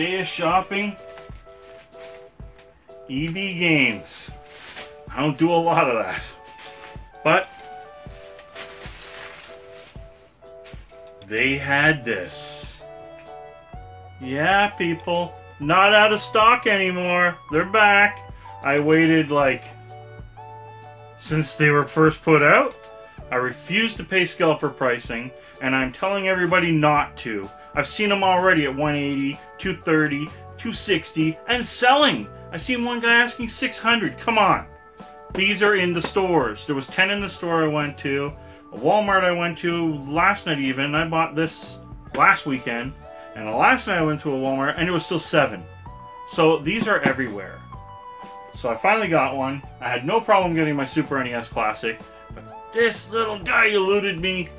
day of shopping, EB Games. I don't do a lot of that, but they had this. Yeah, people, not out of stock anymore. They're back. I waited since they were first put out. I refuse to pay scalper pricing, and I'm telling everybody not to. I've seen them already at $180, $230, $260, and selling. I seen one guy asking $600. Come on. These are in the stores. There was 10 in the store I went to. A Walmart I went to last night even. I bought this last weekend. And the last night I went to a Walmart and it was still 7. So these are everywhere. So I finally got one. I had no problem getting my Super NES Classic. But this little guy eluded me.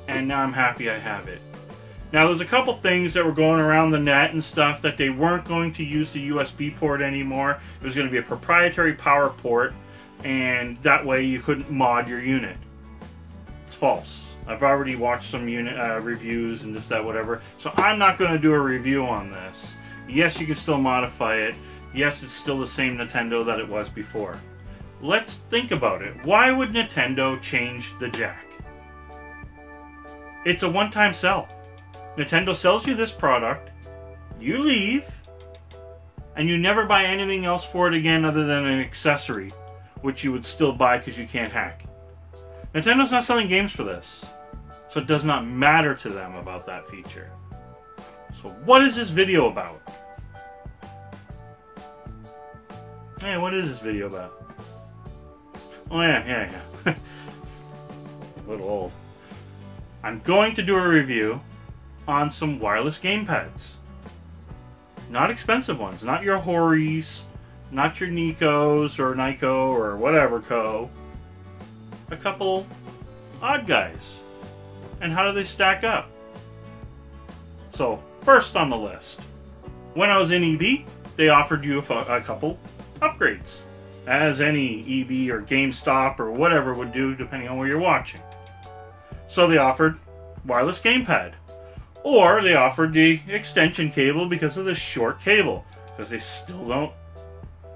And now I'm happy I have it. Now there's a couple things that were going around the net and stuff that they weren't going to use the USB port anymore. It was going to be a proprietary power port. And that way you couldn't mod your unit. It's false. I've already watched some unit reviews and this, that, whatever. So I'm not going to do a review on this. Yes, you can still modify it. Yes, it's still the same Nintendo that it was before. Let's think about it. Why would Nintendo change the jack? It's a one-time sell. Nintendo sells you this product, you leave, and you never buy anything else for it again other than an accessory, which you would still buy because you can't hack. Nintendo's not selling games for this, so it does not matter to them about that feature. So what is this video about? Hey, what is this video about? Oh yeah. A little old. I'm going to do a review on some wireless gamepads. Not expensive ones, not your Horis, not your Nikos or Nyko or whatever co. A couple odd guys. And how do they stack up? So, first on the list. When I was in EB, they offered you a couple upgrades. As any EB or GameStop or whatever would do depending on where you're watching. So they offered wireless gamepad. Or they offered the extension cable because of the short cable. Because they still don't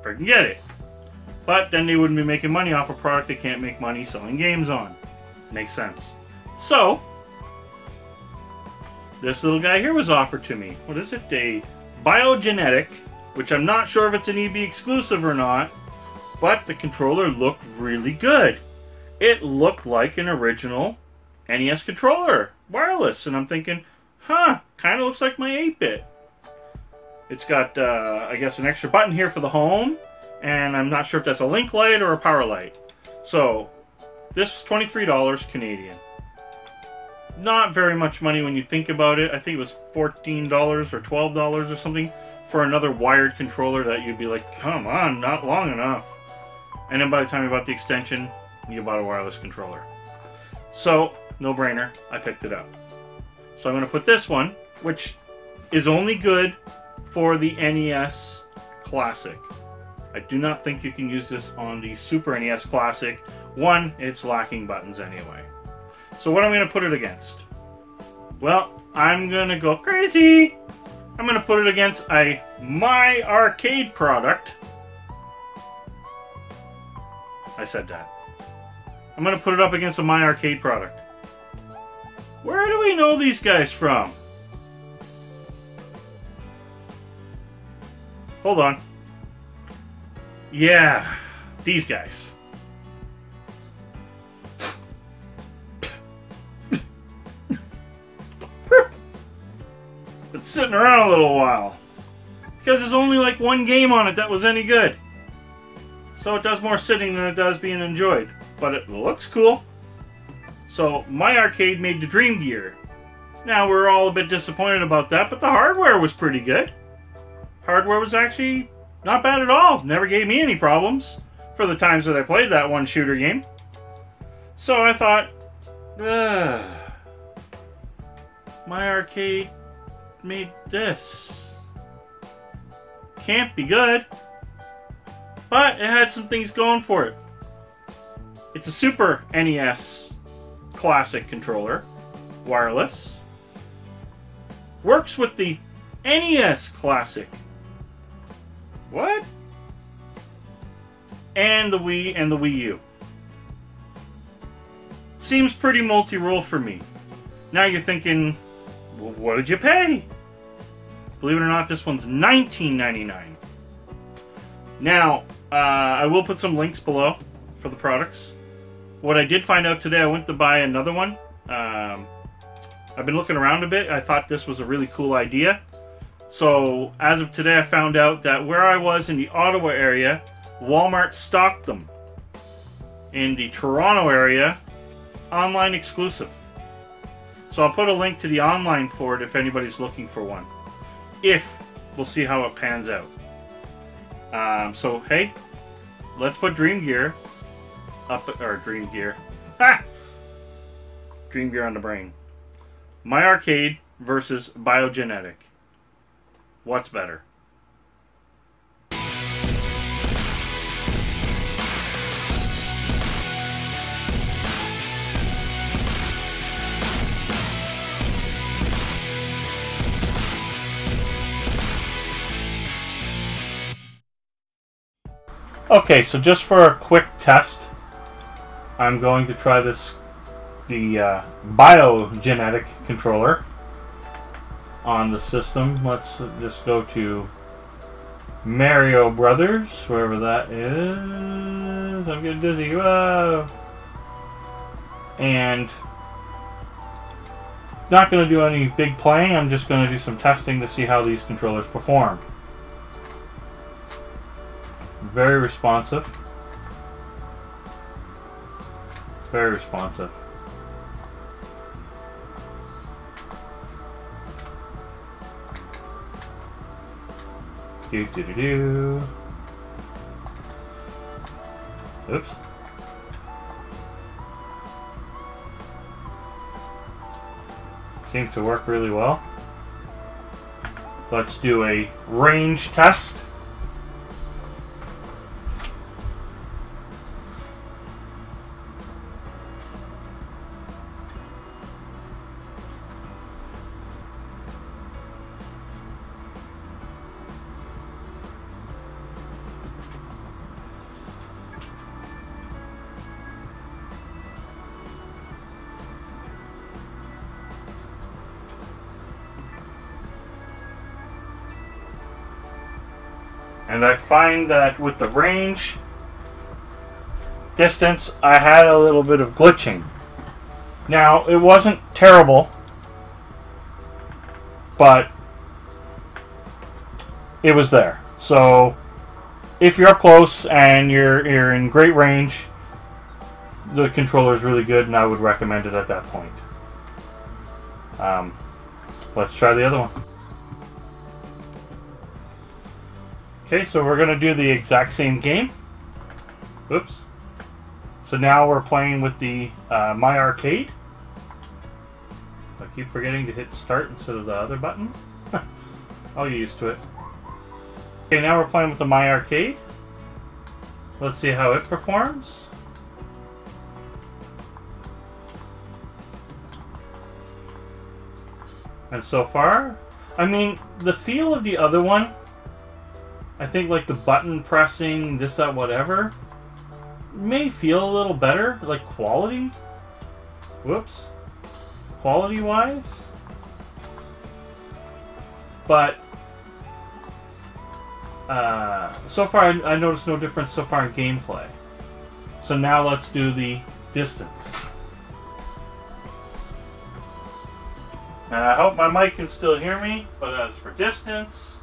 freaking get it. But then they wouldn't be making money off a product they can't make money selling games on. Makes sense. So, this little guy here was offered to me. What is it? A Biogenetic, which I'm not sure if it's an EB exclusive or not, but the controller looked really good. It looked like an original NES controller, wireless, and I'm thinking, huh, kind of looks like my 8-bit. It's got, I guess, an extra button here for the home, and I'm not sure if that's a link light or a power light. So, this was $23 Canadian. Not very much money when you think about it. I think it was $14 or $12 or something for another wired controller that you'd be like, come on, not long enough. And then by the time you bought the extension, you bought a wireless controller. So, no brainer, I picked it up. So I'm going to put this one, which is only good for the NES Classic. I do not think you can use this on the Super NES Classic. One, it's lacking buttons anyway. So what am I going to put it against? Well, I'm going to go crazy. I'm going to put it against a My Arcade product. I said that. I'm going to put it up against a My Arcade product. Where do we know these guys from? Hold on. Yeah, these guys. It's sitting around a little while. Because there's only like one game on it that was any good. So it does more sitting than it does being enjoyed. But it looks cool. So, My Arcade made the Dream Gear. Now, we're all a bit disappointed about that, but the hardware was pretty good. Hardware was actually not bad at all. Never gave me any problems for the times that I played that one shooter game. So I thought, My Arcade made this. Can't be good. But it had some things going for it. It's a Super NES Classic controller. Wireless. Works with the NES Classic. What? And the Wii and the Wii U. Seems pretty multi-role for me. Now you're thinking, well, what did you pay? Believe it or not, this one's $19.99. Now, I will put some links below for the products. What I did find out today, I went to buy another one. I've been looking around a bit. I thought this was a really cool idea. So, as of today, I found out that where I was in the Ottawa area, Walmart stocked them. In the Toronto area, online exclusive. So I'll put a link to the online for it if anybody's looking for one. We'll see how it pans out. So hey, let's put Dream Gear up, or Dream Gear. Ha! Dream Gear on the brain. My Arcade versus Biogenetic. What's better? Okay, so just for a quick test, I'm going to try the Biogenetic controller on the system. Let's just go to Mario Brothers, wherever that is. I'm getting dizzy. Whoa! And not going to do any big playing. I'm just going to do some testing to see how these controllers perform. Very responsive. Very responsive. Do. Oops. Seems to work really well. Let's do a range test. And I find that with the range distance, I had a little bit of glitching. Now, it wasn't terrible, but it was there. So, if you're up close and you're in great range, the controller is really good, and I would recommend it at that point. Let's try the other one. Okay, so we're going to do the exact same game. Oops. So now we're playing with the My Arcade. I keep forgetting to hit start instead of the other button. I'll get used to it. Okay, now we're playing with the My Arcade. Let's see how it performs. And so far, I mean, the feel of the other one, I think like the button pressing, this, that, whatever, may feel a little better, like quality. Whoops. Quality-wise. But so far I noticed no difference so far in gameplay. So now let's do the distance. And I hope my mic can still hear me, but as for distance,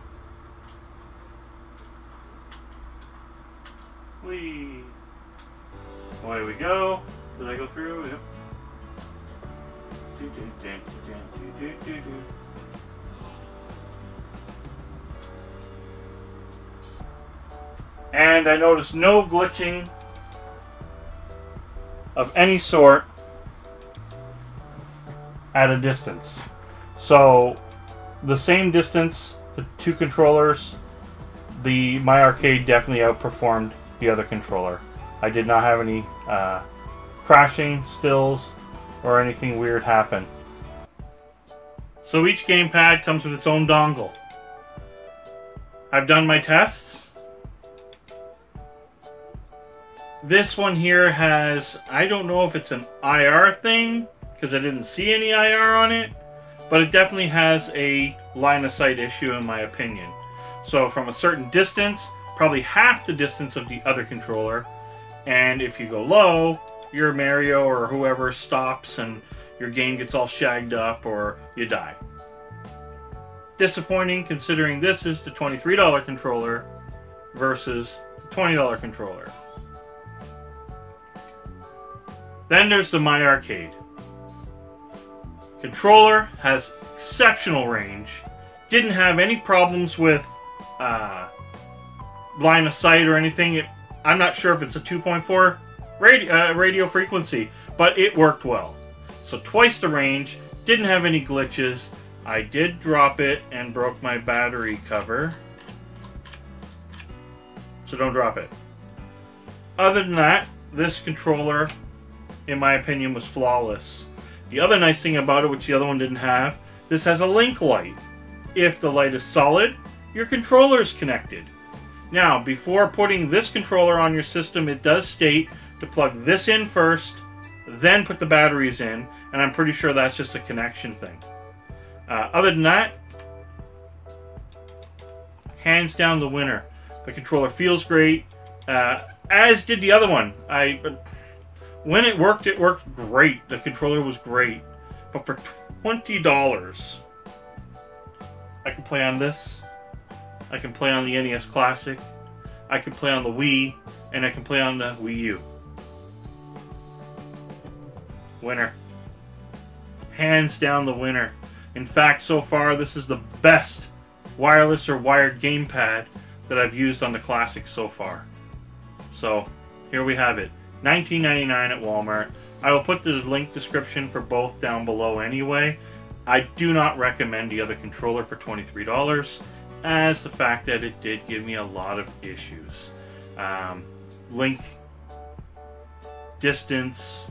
away we go. Did I go through? Yep. And I noticed no glitching of any sort at a distance. So the same distance, the two controllers, the My Arcade definitely outperformed the other controller. I did not have any crashing, stills, or anything weird happen. So each gamepad comes with its own dongle. I've done my tests. This one here has, I don't know if it's an IR thing, because I didn't see any IR on it, but it definitely has a line of sight issue in my opinion. So from a certain distance, probably half the distance of the other controller, and if you go low, your Mario or whoever stops and your game gets all shagged up or you die. Disappointing considering this is the $23 controller versus the $20 controller. Then there's the My Arcade. Controller has exceptional range. Didn't have any problems with line of sight or anything. I'm not sure if it's a 2.4 radio frequency, but it worked well. So twice the range, didn't have any glitches. I did drop it and broke my battery cover. So don't drop it. Other than that, this controller, in my opinion, was flawless. The other nice thing about it, which the other one didn't have, this has a link light. If the light is solid, your controller is connected. Now, before putting this controller on your system, it does state to plug this in first, then put the batteries in, and I'm pretty sure that's just a connection thing. Other than that, hands down the winner. The controller feels great, as did the other one. When it worked great. The controller was great. But for $20, I can play on this. I can play on the NES Classic. I can play on the Wii. And I can play on the Wii U. Winner. Hands down the winner. In fact, so far, this is the best wireless or wired gamepad that I've used on the Classic so far. So, here we have it. $19.99 at Walmart. I will put the link description for both down below anyway. I do not recommend the other controller for $23, as the fact that it did give me a lot of issues. Link, distance,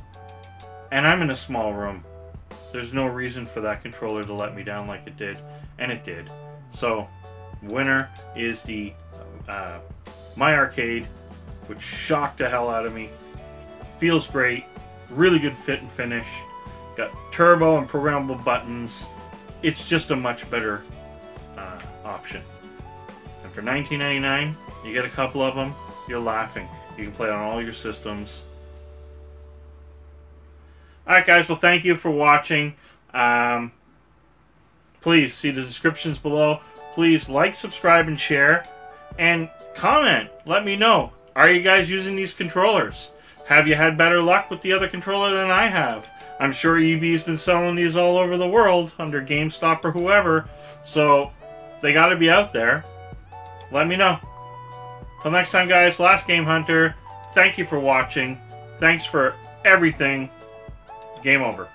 and I'm in a small room. There's no reason for that controller to let me down like it did, and it did. So, winner is the My Arcade, which shocked the hell out of me. Feels great, really good fit and finish. Got turbo and programmable buttons. It's just a much better option. And for $19.99, you get a couple of them. You're laughing. You can play on all your systems. Alright guys, well thank you for watching. Please see the descriptions below. Please like, subscribe, and share. And comment. Let me know. Are you guys using these controllers? Have you had better luck with the other controller than I have? I'm sure EB's been selling these all over the world under GameStop or whoever. So they gotta be out there. Let me know. Till next time guys, Last Game Hunter. Thank you for watching. Thanks for everything. Game over.